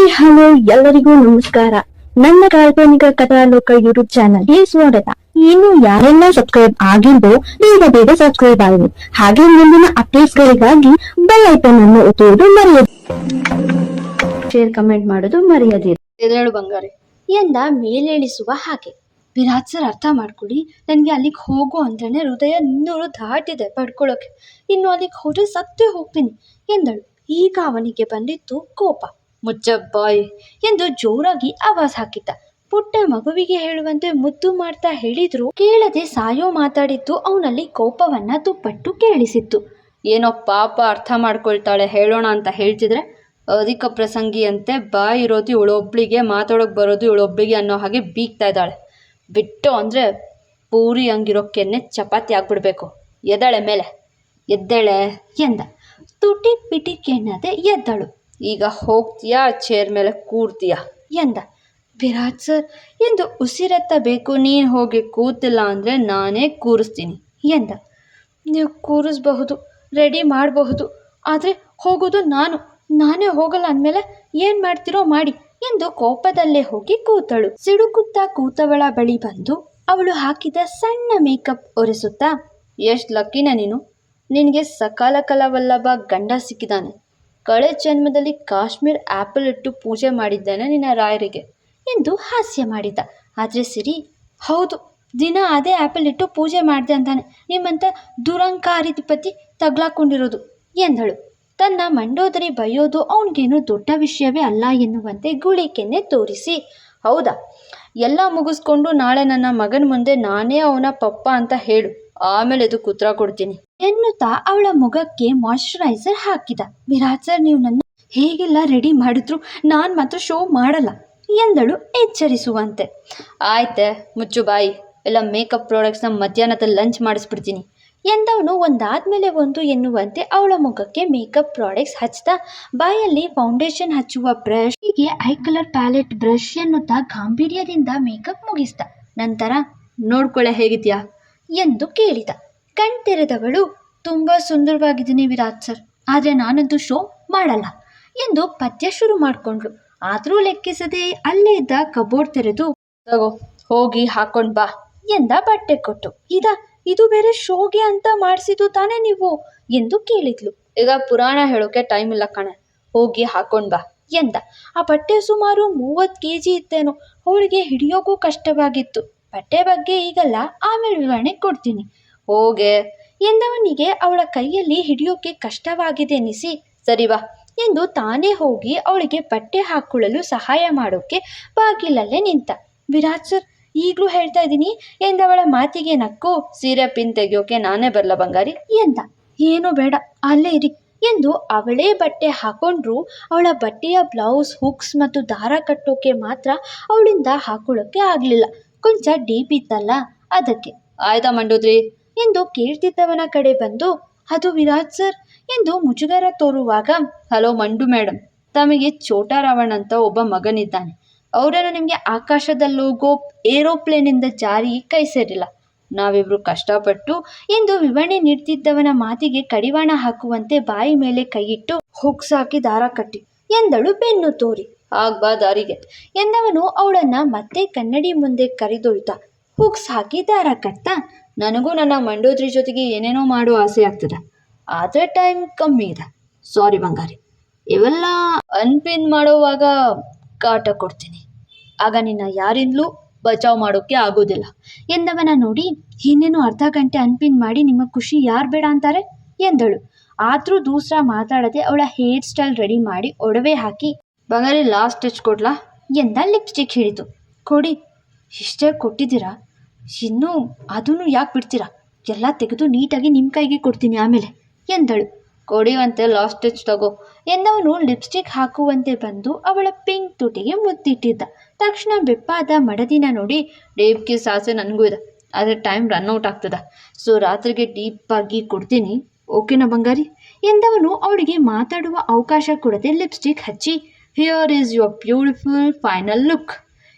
Hi hello ಎಲ್ಲರಿಗೂ ನಮಸ್ಕಾರ. ನನ್ನ ಕಾಲ್ಪನಿಕ ಕಥಾಲೋಕ ಯೂಟ್ಯೂಬ್ ಚಾನಲ್ಗೆ ಸ್ವಾಗತ. ಇನ್ನು ಯಾರೆಲ್ಲ ಸಬ್ಸ್ಕ್ರೈಬ್ ಆಗಿಲ್ವೋ ಬೇಗ ಸಬ್ಸ್ಕ್ರೈಬ್ ಆಗಿ, ಹಾಗೆ ಮುಂದಿನ ಅಪ್ಡೇಟ್ಸ್ ಗಳಿಗಾಗಿ ಬೆಲ್ ಐಕಾನ್ ಅನ್ನು ಒತ್ತುವುದು ಮರೆಯದಿರಿ. ಶೇರ್ ಕಮೆಂಟ್ ಮಾಡೋದು ಮರೆಯದಿರಿ. ಎದ್ದೇಳು ಬಂಗಾರಿ ಎಂದ ಮೇಲೇಳಿಸುವ ಹಾಗೆ. ವಿರಾಟ್ ಸರ್, ಅರ್ಥ ಮಾಡ್ಕೊಳ್ಳಿ, ನನಗೆ ಅಲ್ಲಿಗೆ ಹೋಗು ಅಂತಾನೆ ಹೃದಯ 200 ದಾಟಿದೆ ಪಡ್ಕೊಳ್ಳೋಕೆ. ಇನ್ನು ಅಲ್ಲಿಗೆ ಹೋದ್ರೆ ಸತ್ತೇ ಹೋಗ್ತೀನಿ ಎಂದಳು. ಈಗ ಅವನಿಗೆ ಬಂದಿತ್ತು ಕೋಪ. ಮುಚ್ಚಬ್ಬಾಯ್ ಎಂದು ಜೋರಾಗಿ ಆವಾಜ್ ಹಾಕಿದ್ದ. ಪುಟ್ಟ ಮಗುವಿಗೆ ಹೇಳುವಂತೆ ಮುದ್ದು ಮಾಡ್ತಾ ಹೇಳಿದ್ರು ಕೇಳದೆ ಸಾಯೋ ಮಾತಾಡಿದ್ದು ಅವನಲ್ಲಿ ಕೋಪವನ್ನ ದುಪ್ಪಟ್ಟು ಕೇಳಿಸಿತ್ತು. ಏನೋ ಪಾಪ ಅರ್ಥ ಮಾಡ್ಕೊಳ್ತಾಳೆ ಹೇಳೋಣ ಅಂತ ಹೇಳ್ತಿದ್ರೆ ಅಧಿಕ ಪ್ರಸಂಗಿಯಂತೆ ಬಾಯಿ ಇರೋದು ಇವಳೊಬ್ಳಿಗೆ, ಮಾತಾಡೋಕೆ ಬರೋದು ಇವಳೊಬ್ಳಿಗೆ ಅನ್ನೋ ಹಾಗೆ ಬೀಗ್ತಾ ಇದ್ದಾಳೆ. ಬಿಟ್ಟು ಅಂದರೆ ಪೂರಿ ಹಂಗಿರೋ ಕೆನ್ನೆ ಚಪಾತಿ ಆಗ್ಬಿಡ್ಬೇಕು. ಎದ್ದಾಳೆ ಮೇಲೆ, ಎದ್ದೇಳೆ ಎಂದ. ತುಟಿ ಪಿಟಿ ಕೆನ್ನದೆ ಎದ್ದಳು. ಈಗ ಹೋಗ್ತೀಯಾ ಚೇರ್ ಮೇಲೆ ಕೂರ್ತೀಯಾ ಎಂದ. ವಿರಾಟ್ ಸರ್ ಎಂದು ಉಸಿರೆತ್ತಬೇಕು. ನೀನು ಹೋಗಿ ಕೂತಿಲ್ಲ ಅಂದರೆ ನಾನೇ ಕೂರಿಸ್ತೀನಿ ಎಂದ. ನೀವು ಕೂರಿಸಬಹುದು, ರೆಡಿ ಮಾಡಬಹುದು, ಆದರೆ ಹೋಗೋದು ನಾನೇ ಹೋಗಲ್ಲ ಅಂದಮೇಲೆ ಏನು ಮಾಡ್ತಿರೋ ಮಾಡಿ ಎಂದು ಕೋಪದಲ್ಲೇ ಹೋಗಿ ಕೂತಳು. ಸಿಡುಕುತ್ತಾ ಕೂತವಳ ಬಳಿ ಬಂದು ಅವಳು ಹಾಕಿದ ಸಣ್ಣ ಮೇಕಪ್ ಒರೆಸುತ್ತಾ, ಎಷ್ಟು ಲಕ್ಕಿನ ನೀನು, ನಿನಗೆ ಸಕಾಲ ಕಲಾವಲ್ಲಭ ಗಂಡ ಸಿಕ್ಕಿದ್ದಾನೆ. ಕಳೆದ ಜನ್ಮದಲ್ಲಿ ಕಾಶ್ಮೀರ್ ಆ್ಯಪಲ್ ಇಟ್ಟು ಪೂಜೆ ಮಾಡಿದ್ದಾನೆ ನಿನ್ನ ರಾಯರಿಗೆ ಎಂದು ಹಾಸ್ಯ ಮಾಡಿದ. ಆದರೆ ಸಿರಿ, ಹೌದು, ದಿನ ಅದೇ ಆ್ಯಪಲ್ ಇಟ್ಟು ಪೂಜೆ ಮಾಡಿದೆ ಅಂತಾನೆ ನಿಮ್ಮಂಥ ದುರಂಕಾರಿಪತಿ ತಗ್ಲಾಕೊಂಡಿರೋದು ಎಂದಳು. ತನ್ನ ಮಂಡೋದರಿ ಬೈಯೋದು ಅವನಿಗೇನು ದೊಡ್ಡ ವಿಷಯವೇ ಅಲ್ಲ ಎನ್ನುವಂತೆ ಗುಳಿಕೆನ್ನೆ ತೋರಿಸಿ, ಹೌದಾ, ಎಲ್ಲ ಮುಗಿಸ್ಕೊಂಡು ನಾಳೆ ನನ್ನ ಮಗನ ಮುಂದೆ ನಾನೇ ಅವನ ಪಪ್ಪ ಅಂತ ಹೇಳು, ಆಮೇಲೆ ಇದು ಕುತ್ರ ಕೊಡ್ತೀನಿ ಎನ್ನುತ್ತಾ ಅವಳ ಮುಖಕ್ಕೆ ಮಾಯಿಶ್ಚರೈಸರ್ ಹಾಕಿದ. ವಿರಾಟ್ ಸರ್, ನೀವು ನನ್ನ ಹೇಗೆಲ್ಲ ರೆಡಿ ಮಾಡಿದ್ರು ನಾನು ಮಾತ್ರ ಶೋ ಮಾಡಲ್ಲ ಎಂದಳು ಎಚ್ಚರಿಸುವಂತೆ. ಆಯ್ತೆ, ಮುಚ್ಚು ಬಾಯಿ, ಎಲ್ಲ ಮೇಕಪ್ ಪ್ರಾಡಕ್ಟ್ಸ್ನ ಮಧ್ಯಾಹ್ನದಲ್ಲಿ ಲಂಚ್ ಮಾಡಿಸ್ಬಿಡ್ತೀನಿ ಎಂದವನು ಒಂದಾದ್ಮೇಲೆ ಒಂದು ಎನ್ನುವಂತೆ ಅವಳ ಮುಖಕ್ಕೆ ಮೇಕಪ್ ಪ್ರಾಡಕ್ಟ್ಸ್ ಹಚ್ತಾ, ಬಾಯಲ್ಲಿ ಫೌಂಡೇಶನ್ ಹಚ್ಚುವ ಬ್ರಷ್, ಹೀಗೆ ಐ ಕಲರ್ ಪ್ಯಾಲೆಟ್ ಬ್ರಷ್ ಎನ್ನುತ್ತಾ ಗಾಂಭೀರ್ಯದಿಂದ ಮೇಕಪ್ ಮುಗಿಸ್ದ. ನಂತರ ನೋಡ್ಕೊಳ್ಳೆ ಹೇಗಿದ್ಯಾ ಎಂದು ಕೇಳಿದ. ಕಣ್ತೆರೆದವಳು, ತುಂಬ ಸುಂದರವಾಗಿದ್ದೀನಿ ವಿರಾಟ್ ಸರ್, ಆದರೆ ನಾನಂತೂ ಶೋ ಮಾಡಲ್ಲ ಎಂದು ಪದ್ಯ ಶುರು ಮಾಡಿಕೊಂಡ್ಳು. ಆದರೂ ಲೆಕ್ಕಿಸದೆ ಅಲ್ಲೇ ಇದ್ದ ಕಬೋರ್ಡ್ ತೆರೆದು, ತಗೋ ಹೋಗಿ ಹಾಕೊಂಡು ಬಾ ಎಂದ ಬಟ್ಟೆ ಕೊಟ್ಟು. ಇದು ಬೇರೆ ಶೋಗೆ ಅಂತ ಮಾಡಿಸಿದ್ದು ತಾನೇ ನೀವು ಎಂದು ಕೇಳಿದ್ಲು. ಈಗ ಪುರಾಣ ಹೇಳೋಕೆ ಟೈಮ್ ಇಲ್ಲ ಕಣೆ, ಹೋಗಿ ಹಾಕೊಂಡು ಬಾ ಎಂದ. ಆ ಬಟ್ಟೆ ಸುಮಾರು 30 kg ಇತ್ತೇನೋ. ಅವಳಿಗೆ ಹಿಡಿಯೋಕ್ಕೂ ಕಷ್ಟವಾಗಿತ್ತು. ಬಟ್ಟೆ ಬಗ್ಗೆ ಈಗಲ್ಲ, ಆಮೇಲೆ ವಿವರಣೆ ಕೊಡ್ತೀನಿ ಹೋಗೆ ಎಂದವನಿಗೆ ಅವಳ ಕೈಯಲ್ಲಿ ಹಿಡಿಯೋಕೆ ಕಷ್ಟವಾಗಿದೆ ಎನಿಸಿ, ಸರಿ ಬಾ ಎಂದು ತಾನೇ ಹೋಗಿ ಅವಳಿಗೆ ಬಟ್ಟೆ ಹಾಕೊಳ್ಳಲು ಸಹಾಯ ಮಾಡೋಕೆ ಬಾಗಿಲಲ್ಲೇ ನಿಂತ. ವಿರಾಟ್ ಸರ್, ಈಗಲೂ ಹೇಳ್ತಾ ಇದ್ದೀನಿ ಎಂದವಳ ಮಾತಿಗೆ ನಕ್ಕು, ಸೀರೆ ಪಿನ್ ತೆಗೆಯೋಕೆ ನಾನೇ ಬರಲ್ಲ ಬಂಗಾರಿ ಎಂದ. ಏನೂ ಬೇಡ, ಅಲ್ಲೇ ಇರಿ ಎಂದು ಅವಳೇ ಬಟ್ಟೆ ಹಾಕೊಂಡ್ರು. ಅವಳ ಬಟ್ಟೆಯ ಬ್ಲೌಸ್, ಹುಕ್ಸ್ ಮತ್ತು ದಾರ ಕಟ್ಟೋಕೆ ಮಾತ್ರ ಅವಳಿಂದ ಹಾಕೊಳ್ಳೋಕೆ ಆಗಲಿಲ್ಲ. ಕೊಂಚ ಡೀಪ್ ಇತ್ತಲ್ಲ, ಅದಕ್ಕೆ. ಆಯ್ತಾ ಮಂಡೋದ್ರಿ ಎಂದು ಕೇಳ್ತಿದ್ದವನ ಕಡೆ ಬಂದು, ಅದು ವಿರಾಟ್ ಸರ್ ಎಂದು ಮುಜುಗರ ತೋರುವಾಗ, ಹಲೋ ಮಂಡು ಮೇಡಮ್, ತಮಗೆ ಛೋಟಾ ರಾವಣ್ ಅಂತ ಒಬ್ಬ ಮಗನಿದ್ದಾನೆ. ಅವರನ್ನು ನಿಮಗೆ ಆಕಾಶದಲ್ಲೋಗೋ ಏರೋಪ್ಲೇನಿಂದ ಜಾರಿ ಕೈ ಸೇರಿಲ್ಲ. ನಾವಿಬ್ರು ಕಷ್ಟಪಟ್ಟು ಎಂದು ವಿವರಣೆ ನೀಡ್ತಿದ್ದವನ ಮಾತಿಗೆ ಕಡಿವಾಣ ಹಾಕುವಂತೆ ಬಾಯಿ ಮೇಲೆ ಕೈಯಿಟ್ಟು, ಹುಕ್ಸ್ ಹಾಕಿ ದಾರ ಕಟ್ಟಿ ಎಂದಳು ಬೆನ್ನು ತೋರಿ. ಆಗ್ಬಾ ದಾರಿಗೆ ಎಂದವನು ಅವಳನ್ನ ಮತ್ತೆ ಕನ್ನಡಿ ಮುಂದೆ ಕರೆದೊಯ್ದ. ಹುಕ್ಸ್ ಹಾಕಿ ದಾರ ಕಟ್ತಾ, ನನಗೂ ನನ್ನ ಮಂಡೋದ್ರಿ ಜೊತೆಗೆ ಏನೇನೋ ಮಾಡೋ ಆಸೆ ಆಗ್ತದೆ, ಆದರೆ ಟೈಮ್ ಕಮ್ಮಿ ಇದೆ. ಸಾರಿ ಬಂಗಾರಿ, ಇವೆಲ್ಲ ಅನ್ಪಿನ್ ಮಾಡೋವಾಗ ಕಾಟ ಕೊಡ್ತೀನಿ, ಆಗ ನಿನ್ನ ಯಾರಿಂದಲೂ ಬಚಾವ್ ಮಾಡೋಕ್ಕೆ ಆಗೋದಿಲ್ಲ ಎಂದವನ ನೋಡಿ, ಇನ್ನೇನು ಅರ್ಧ ಗಂಟೆ ಅನ್ಪಿನ್ ಮಾಡಿ ನಿಮ್ಮ ಖುಷಿ ಯಾರು ಬೇಡ ಅಂತಾರೆ ಎಂದಳು. ಆದರೂ ದೂಸರ ಮಾತಾಡದೆ ಅವಳ ಹೇರ್ ಸ್ಟೈಲ್ ರೆಡಿ ಮಾಡಿ ಒಡವೆ ಹಾಕಿ, ಬಂಗಾರಿ ಲಾಸ್ಟ್ ಸ್ಟಿಚ್ ಕೊಡ್ಲಾ ಎಂದ. ಲಿಪ್ಸ್ಟಿಕ್ ಹಿಡಿತು. ಕೊಡಿ, ಇಷ್ಟೇ ಕೊಟ್ಟಿದ್ದೀರಾ, ಇನ್ನೂ ಅದನ್ನು ಯಾಕೆ ಬಿಡ್ತೀರಾ, ಎಲ್ಲ ತೆಗೆದು ನೀಟಾಗಿ ನಿಮ್ಮ ಕೈಗೆ ಕೊಡ್ತೀನಿ ಆಮೇಲೆ ಎಂದಳು. ಕೊಡಿವಂತೆ ಲಾಸ್ಟ್ ಸ್ಟಿಚ್ ತಗೋ ಎಂದವನು ಲಿಪ್ಸ್ಟಿಕ್ ಹಾಕುವಂತೆ ಬಂದು ಅವಳ ಪಿಂಕ್ ತುಟಿಗೆ ಮುತ್ತಿಟ್ಟಿದ್ದ. ತಕ್ಷಣ ಬೆಪ್ಪಾದ ಮಡದಿನ ನೋಡಿ, ಡೀಪ್ ಕಿಸ್ ಆಸೆ ನನಗೂ ಇದೆ, ಆದರೆ ಟೈಮ್ ರನ್ಔಟ್ ಆಗ್ತದ, ಸೊ ರಾತ್ರಿಗೆ ಡೀಪಾಗಿ ಕೊಡ್ತೀನಿ, ಓಕೆನಾ ಬಂಗಾರಿ ಎಂದವನು ಅವಳಿಗೆ ಮಾತಾಡುವ ಅವಕಾಶ ಕೊಡದೆ ಲಿಪ್ಸ್ಟಿಕ್ ಹಚ್ಚಿ, here is your beautiful final look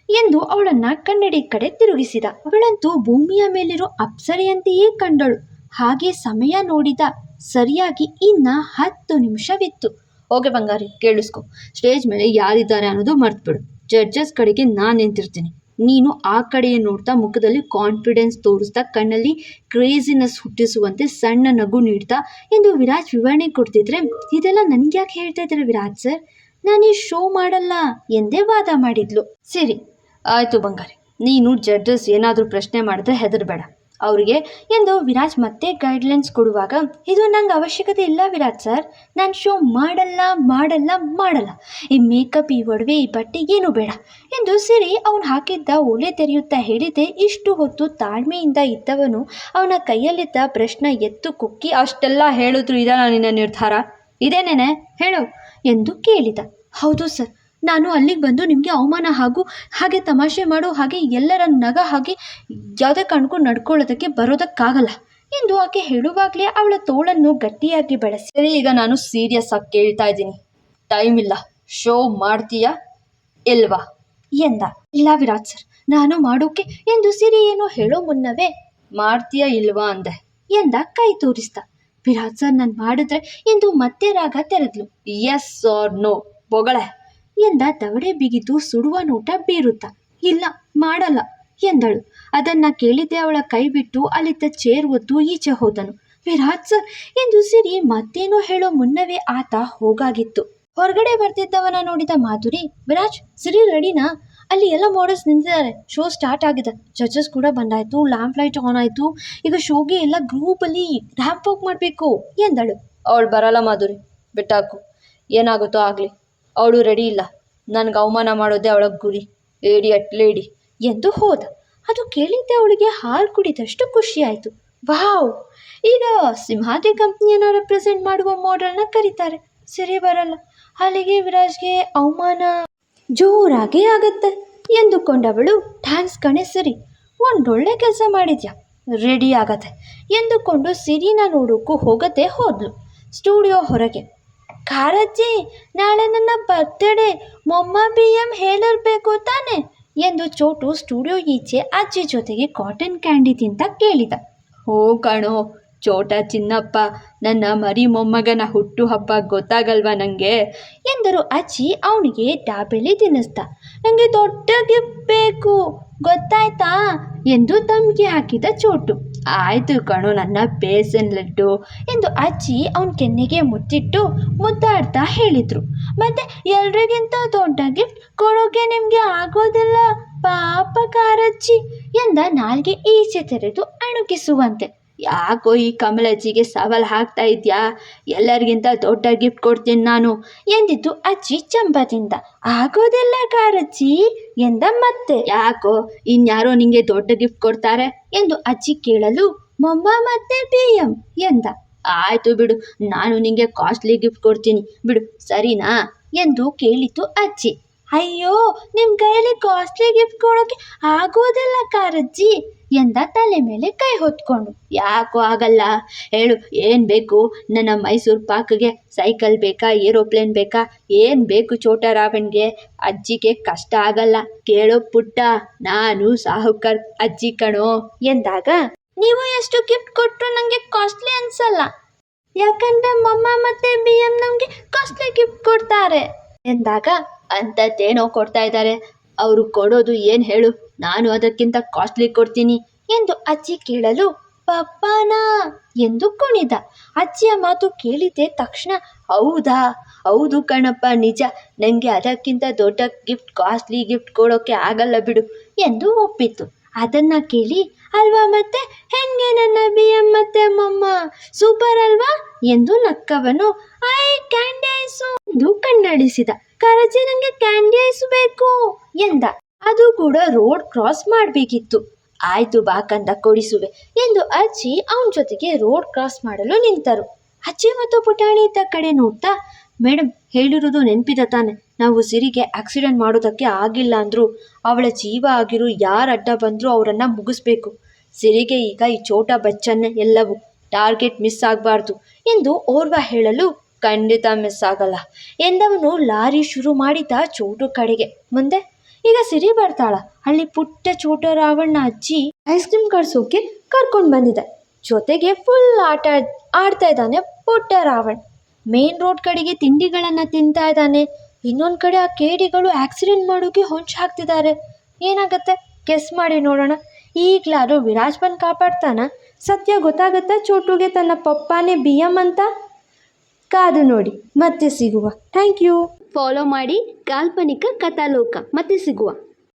ಎಂದು ಅವಳನ್ನ ಕನ್ನಡಿ ಕಡೆ ತಿರುಗಿಸಿದ. ಅವಳಂತೂ ಭೂಮಿಯ ಮೇಲಿರೋ ಅಪ್ಸರೆಯಂತೆಯೇ ಕಂಡಳು. ಹಾಗೆ ಸಮಯ ನೋಡಿದ. ಸರಿಯಾಗಿ ಇನ್ನ 10 ನಿಮಿಷವಿತ್ತು. ಓಕೆ ಬಂಗಾರಿ, ಕೇಳಿಸ್ಕೊ. ಸ್ಟೇಜ್ ಮೇಲೆ ಯಾರಿದ್ದಾರೆ ಅನ್ನೋದು ಮರ್ತ್ಬಿಡು. ಜಡ್ಜಸ್ ಕಡೆಗೆ ನಾನು ನಿಂತಿರ್ತೀನಿ. ನೀನು ಆ ಕಡೆಯೇ ನೋಡ್ತಾ ಮುಖದಲ್ಲಿ ಕಾನ್ಫಿಡೆನ್ಸ್ ತೋರಿಸ್ತಾ ಕಣ್ಣಲ್ಲಿ ಕ್ರೇಜಿನೆಸ್ ಹುಟ್ಟಿಸುವಂತೆ ಸಣ್ಣ ನಗು ನೀಡ್ತಾ ಎಂದು ವಿರಾಜ್ ವಿವರಣೆ ಕೊಡ್ತಿದ್ರೆ, ಇದೆಲ್ಲ ನನ್ಗೆ ಯಾಕೆ ಹೇಳ್ತಾ ಇದ್ದಾರೆ ವಿರಾಜ್ ಸರ್? ನಾನು ಈ ಶೋ ಮಾಡಲ್ಲ ಎಂದೇ ವಾದ ಮಾಡಿದ್ಲು. ಸರಿ ಆಯಿತು ಬಂಗಾರಿ, ನೀನು ಜಡ್ಜಸ್ ಏನಾದರೂ ಪ್ರಶ್ನೆ ಮಾಡಿದ್ರೆ ಹೆದರಬೇಡ ಅವರಿಗೆ ಎಂದು ವಿರಾಜ್ ಮತ್ತೆ ಗೈಡ್ಲೈನ್ಸ್ ಕೊಡುವಾಗ, ಇದು ನಂಗೆ ಅವಶ್ಯಕತೆ ಇಲ್ಲ ವಿರಾಜ್ ಸರ್, ನಾನು ಶೋ ಮಾಡಲ್ಲ ಮಾಡಲ್ಲ ಮಾಡಲ್ಲ. ಈ ಮೇಕಪ್, ಈ ಒಡವೆ, ಈ ಬಟ್ಟೆ ಏನೂ ಬೇಡ ಎಂದು ಸಿರಿ ಅವನು ಹಾಕಿದ್ದ ಒಲೆ ತೆರೆಯುತ್ತಾ ಹೇಳಿದೆ. ಇಷ್ಟು ಹೊತ್ತು ತಾಳ್ಮೆಯಿಂದ ಇದ್ದವನು ಅವನ ಕೈಯಲ್ಲಿದ್ದ ಬ್ರಷ್ನ ಎತ್ತು ಕುಕ್ಕಿ, ಅಷ್ಟೆಲ್ಲ ಹೇಳಿದ್ರು ಇದಲ್ಲ ನಿನ್ನ ನಿರ್ಧಾರ? ಇದೇನೇನೆ ಹೇಳು ಎಂದು ಕೇಳಿದ. ಹೌದು ಸರ್, ನಾನು ಅಲ್ಲಿಗೆ ಬಂದು ನಿಮಗೆ ಅವಮಾನ ಹಾಗೆ ತಮಾಷೆ ಮಾಡೋ ಹಾಗೆ ಎಲ್ಲರ ನಗ ಹಾಗೆ ಯಾವುದೇ ಕಾರಣಕ್ಕೂ ನಡ್ಕೊಳ್ಳೋದಕ್ಕೆ ಬರೋದಕ್ಕಾಗಲ್ಲ ಎಂದು ಆಕೆ ಹೇಳುವಾಗಲೇ ಅವಳ ತೋಳನ್ನು ಗಟ್ಟಿಯಾಗಿ ಬೆಳೆಸಿ, ಸರಿ ಈಗ ನಾನು ಸೀರಿಯಸ್ ಆಗಿ ಕೇಳ್ತಾ ಇದ್ದೀನಿ, ಟೈಮ್ ಇಲ್ಲ, ಶೋ ಮಾಡ್ತೀಯಾ ಇಲ್ವಾ ಎಂದ. ಇಲ್ಲ ವಿರಾಜ್ ಸರ್, ನಾನು ಮಾಡೋಕೆ ಎಂದು ಸಿರಿ ಏನೋ ಹೇಳೋ ಮುನ್ನವೇ, ಮಾಡ್ತೀಯಾ ಇಲ್ವಾ ಅಂದೆ ಎಂದ ಕೈ ತೋರಿಸ್ದ. ವಿರಾಜ್ ಸರ್, ನಾನು ಮಾಡಿದ್ರೆ ಎಂದು ಮತ್ತೆ ರಾಗ ತೆರೆದ್ಲು. ಎಸ್ ಆರ್ ನೋ ಬೊಗಳೆ ಎಂದ ದವಡೆ ಬಿಗಿದು ಸುಡುವ ನೋಟ ಬೀರುತ್ತಾ. ಇಲ್ಲ ಮಾಡಲ್ಲ ಎಂದಳು. ಅದನ್ನ ಕೇಳಿದ್ದೆ ಅವಳ ಕೈ ಬಿಟ್ಟು ಅಲ್ಲಿದ್ದ ಚೇರ್ ಒದ್ದು ಈಚೆ ಹೋದನು. ವಿರಾಜ್ ಸರ್ ಎಂದು ಸಿರಿ ಮತ್ತೇನೋ ಹೇಳೋ ಮುನ್ನವೇ ಆತ ಹೋಗಾಗಿತ್ತು. ಹೊರಗಡೆ ಬರ್ತಿದ್ದವನ ನೋಡಿದ ಮಾಧುರಿ, ವಿರಾಜ್ ಸಿರಿ ರೆಡಿನಾ? ಅಲ್ಲಿ ಎಲ್ಲ ಮಾಡಲ್ಸ್ ನಿಂತಿದ್ದಾರೆ, ಶೋ ಸ್ಟಾರ್ಟ್ ಆಗಿದೆ, ಜಡ್ಜಸ್ ಕೂಡ ಬಂದಾಯ್ತು, ಲ್ಯಾಂಪ್ ಲೈಟ್ ಆನ್ ಆಯಿತು, ಈಗ ಶೋಗೆ ಎಲ್ಲ ಗ್ರೂಪಲ್ಲಿ ರ್ಯಾಂಪ್ ವಾಕ್ ಮಾಡಬೇಕು ಎಂದಳು. ಅವಳು ಬರಲ್ಲ ಮಾಧುರಿ, ಬಿಟ್ಟಾಕು, ಏನಾಗುತ್ತೋ ಆಗಲಿ, ಅವಳು ರೆಡಿ ಇಲ್ಲ, ನನಗೆ ಅವಮಾನ ಮಾಡೋದೇ ಅವಳ ಗುರಿ, ಏಡಿಯಟ್ ಲೇಡಿ ಎಂದು ಹೋದ. ಅದು ಕೇಳಿದ್ದೆ ಅವಳಿಗೆ ಹಾಲು ಕುಡಿದಷ್ಟು ಖುಷಿಯಾಯಿತು. ವಾವ್, ಈಗ ಸಿಂಹಾದ್ರಿ ಕಂಪ್ನಿಯನ್ನು ರೆಪ್ರೆಸೆಂಟ್ ಮಾಡುವ ಮಾಡೆಲ್ನ ಕರೀತಾರೆ, ಸರಿ ಬರಲ್ಲ, ಅಲ್ಲಿಗೆ ವಿರಾಜ್ಗೆ ಅವಮಾನ ಜೋರಾಗಿ ಆಗತ್ತೆ ಎಂದುಕೊಂಡವಳು, ಥ್ಯಾಂಕ್ಸ್ ಕಣೆ ಸರಿ, ಒಂದೊಳ್ಳೆ ಕೆಲಸ ಮಾಡಿದ್ಯಾ, ರೆಡಿ ಆಗತ್ತೆ ಎಂದುಕೊಂಡು ಸಿರಿನ ನೋಡೋಕ್ಕೂ ಹೋಗದೆ ಹೋದ್ಲು. ಸ್ಟುಡಿಯೋ ಹೊರಗೆ, ಕಾರಜ್ಜಿ ನಾಳೆ ನನ್ನ ಬರ್ತ್ಡೇ, ಮೊಮ್ಮ BM ಹೇಳಿರ್ಬೇಕು ತಾನೆ ಎಂದು ಚೋಟು ಸ್ಟುಡಿಯೋ ಈಚೆ ಅಜ್ಜಿ ಜೊತೆಗೆ ಕಾಟನ್ ಕ್ಯಾಂಡಿ ತಿಂತ ಕೇಳಿದ. ಹೋ ಕಣೋ ಚೋಟ ಚಿನ್ನಪ್ಪ, ನನ್ನ ಮರಿ ಮೊಮ್ಮಗನ ಹುಟ್ಟುಹಬ್ಬ ಗೊತ್ತಾಗಲ್ವಾ ನನಗೆ ಎಂದರು ಅಜ್ಜಿ ಅವನಿಗೆ ಡಾಬೆಲಿ ತಿನ್ನಿಸ್ದ. ನನಗೆ ದೊಡ್ಡ ಗಿಫ್ಟ್ ಬೇಕು ಗೊತ್ತಾಯ್ತಾ ಎಂದು ಧಮ್ಕಿ ಹಾಕಿದ ಚೋಟು. ಆಯಿತು ಕಣೋ ನನ್ನ ಬೇಸನ್ ಲಡ್ಡು ಎಂದು ಅಜ್ಜಿ ಅವನ ಕೆನ್ನೆಗೆ ಮುತ್ತಿಟ್ಟು ಮುದ್ದಾಡ್ತಾ ಹೇಳಿದರು. ಮತ್ತೆ ಎಲ್ರಿಗಿಂತ ದೊಡ್ಡ ಗಿಫ್ಟ್ ಕೊಡೋಕೆ ನಿಮಗೆ ಆಗೋದಿಲ್ಲ ಪಾಪ ಕಾರಜ್ಜಿ ಎಂದ ನಾಲ್ಗೆ ಈಚೆ ತೆರೆದು ಅಣುಕಿಸುವಂತೆ. ಯಾಕೋ ಈ ಕಮಲಜ್ಜಿಗೆ ಸವಾಲು ಹಾಕ್ತಾ ಇದೆಯಾ, ಎಲ್ಲರಿಗಿಂತ ದೊಡ್ಡ ಗಿಫ್ಟ್ ಕೊಡ್ತೀನಿ ನಾನು ಎಂದಿದ್ದು ಅಜ್ಜಿ ಚಂಬದಿಂದ. ಆಗೋದಿಲ್ಲ ಕಾರಜ್ಜಿ ಎಂದ ಮತ್ತೆ. ಯಾಕೋ ಇನ್ಯಾರೋ ನಿಂಗೆ ದೊಡ್ಡ ಗಿಫ್ಟ್ ಕೊಡ್ತಾರೆ ಎಂದು ಅಜ್ಜಿ ಕೇಳಲು, ಮೊಮ್ಮ ಮತ್ತೆ BM ಎಂದ. ಆಯಿತು ಬಿಡು, ನಾನು ನಿಂಗೆ ಕಾಸ್ಟ್ಲಿ ಗಿಫ್ಟ್ ಕೊಡ್ತೀನಿ ಬಿಡು ಸರಿನಾ ಎಂದು ಕೇಳಿತು ಅಜ್ಜಿ. ಅಯ್ಯೋ ನಿಮ್ಮ ಕೈಯಲ್ಲಿ ಕಾಸ್ಟ್ಲಿ ಗಿಫ್ಟ್ ಕೊಡೋಕೆ ಆಗೋದಿಲ್ಲ ಕಾರಜ್ಜಿ ಎಂದ ತಲೆ ಮೇಲೆ ಕೈ ಹೊತ್ಕೊಂಡು. ಯಾಕೋ ಆಗಲ್ಲ ಹೇಳು, ಏನು ಬೇಕು? ನನ್ನ ಮೈಸೂರು ಪಾಕ್ಗೆ ಸೈಕಲ್ ಬೇಕಾ, ಏರೋಪ್ಲೇನ್ ಬೇಕಾ, ಏನು ಬೇಕು ಚೋಟ ರಾವಣ್ಗೆ? ಅಜ್ಜಿಗೆ ಕಷ್ಟ ಆಗಲ್ಲ ಕೇಳೋ ಪುಟ್ಟ, ನಾನು ಸಾಹುಕಾರ್ ಅಜ್ಜಿ ಕಣೋ ಎಂದಾಗ, ನೀವು ಎಷ್ಟು ಗಿಫ್ಟ್ ಕೊಟ್ಟರು ನನಗೆ ಕಾಸ್ಟ್ಲಿ ಅನ್ಸಲ್ಲ, ಯಾಕಂದ್ರೆ ಮಮ್ಮ ಮತ್ತೆ BM ನಮಗೆ ಕಾಸ್ಟ್ಲಿ ಗಿಫ್ಟ್ ಕೊಡ್ತಾರೆ ಎಂದಾಗ, ಅಂಥದ್ದೇನೋ ಕೊಡ್ತಾ ಇದ್ದಾರೆ, ಅವರು ಕೊಡೋದು ಏನು ಹೇಳು, ನಾನು ಅದಕ್ಕಿಂತ ಕಾಸ್ಟ್ಲಿ ಕೊಡ್ತೀನಿ ಎಂದು ಅಜ್ಜಿ ಕೇಳಲು, ಪಪ್ಪನಾ ಎಂದು ಕುಣಿದ. ಅಜ್ಜಿಯ ಮಾತು ಕೇಳಿದ್ದೆ ತಕ್ಷಣ, ಹೌದಾ, ಹೌದು ಕಣಪ್ಪ ನಿಜ, ನನಗೆ ಅದಕ್ಕಿಂತ ದೊಡ್ಡ ಗಿಫ್ಟ್ ಕಾಸ್ಟ್ಲಿ ಗಿಫ್ಟ್ ಕೊಡೋಕ್ಕೆ ಆಗಲ್ಲ ಬಿಡು ಎಂದು ಒಪ್ಪಿತು. ಅದನ್ನು ಕೇಳಿ, ಅಲ್ವಾ ಮತ್ತೆ ಹೆಂಗೆ ನನ್ನ BM ಮತ್ತೆ ಮೊಮ್ಮ ಸೂಪರ್ ಅಲ್ವಾ ಎಂದು ನಕ್ಕವನು, ಐ ಕ್ಯಾಂಡಿ ಐಸು ಎಂದು ಕಣ್ಣಳಿಸಿದ. ಕಾರಜ್ಜಿ ನನಗೆ ಕ್ಯಾಂಡಿ ಐಸ್ ಬೇಕು ಎಂದ. ಅದು ಕೂಡ ರೋಡ್ ಕ್ರಾಸ್ ಮಾಡಬೇಕಿತ್ತು. ಆಯಿತು ಬಾ ಕಂದ ಕೊಡಿಸುವೆ ಎಂದು ಅಜ್ಜಿ ಅವನ ಜೊತೆಗೆ ರೋಡ್ ಕ್ರಾಸ್ ಮಾಡಲು ನಿಂತರು. ಅಜ್ಜಿ ಮತ್ತು ಪುಟಾಣಿ ಇದ್ದ ಕಡೆ ನೋಡ್ತಾ, ಮೇಡಮ್ ಹೇಳಿರೋದು ನೆನಪಿದೆ ತಾನೆ, ನಾವು ಸಿರಿಗೆ ಆಕ್ಸಿಡೆಂಟ್ ಮಾಡೋದಕ್ಕೆ ಆಗಿಲ್ಲ ಅಂದರೂ ಅವಳ ಜೀವ ಆಗಿರೋ ಯಾರು ಅಡ್ಡ ಬಂದರೂ ಅವರನ್ನು ಮುಗಿಸ್ಬೇಕು. ಸಿರಿಗೆ ಈಗ ಈ ಚೋಟಾ ಬಚ್ಚನ್ನೇ ಎಲ್ಲವೂ, ಟಾರ್ಗೆಟ್ ಮಿಸ್ ಆಗಬಾರ್ದು ಎಂದು ಓರ್ವ ಹೇಳಲು, ಖಂಡಿತ ಮಿಸ್ ಆಗಲ್ಲ ಎಂದವನು ಲಾರಿ ಶುರು ಮಾಡಿದ ಚೋಟು ಕಡೆಗೆ. ಮುಂದೆ ಈಗ ಸಿರಿ ಬರ್ತಾಳ, ಅಲ್ಲಿ ಪುಟ್ಟ ಚೋಟ ರಾವಣ್ಣ ಅಜ್ಜಿ ಐಸ್ ಕ್ರೀಮ್ ಕಳ್ಸೋಕೆ ಕರ್ಕೊಂಡು ಬಂದಿದೆ, ಜೊತೆಗೆ ಫುಲ್ ಆಡ್ತಾ ಇದ್ದಾನೆ ಪುಟ್ಟ ರಾವಣ್. ಮೇನ್ ರೋಡ್ ಕಡೆಗೆ ತಿಂಡಿಗಳನ್ನು ತಿಂತಾ ಇದ್ದಾನೆ. ಇನ್ನೊಂದು ಕಡೆ ಆ ಕೇಡಿಗಳು ಆಕ್ಸಿಡೆಂಟ್ ಮಾಡೋಕೆ ಹೊಂಚು ಹಾಕ್ತಿದ್ದಾರೆ. ಏನಾಗತ್ತೆ ಗೆಸ್ ಮಾಡಿ ನೋಡೋಣ. ಈಗಲಾದ್ರೂ ವಿರಾಜ್ ಬಂದು ಕಾಪಾಡ್ತಾನ? ಸತ್ಯ ಗೊತ್ತಾಗತ್ತಾ ಚೋಟುಗೆ ತನ್ನ ಪಪ್ಪಾನೇ BM ಅಂತ? ಕಾದು ನೋಡಿ, ಮತ್ತೆ ಸಿಗುವ. Thank you. ಫಾಲೋ ಮಾಡಿ ಕಾಲ್ಪನಿಕ ಕಥಾಲೋಕ. ಮತ್ತೆ ಸಿಗುವ.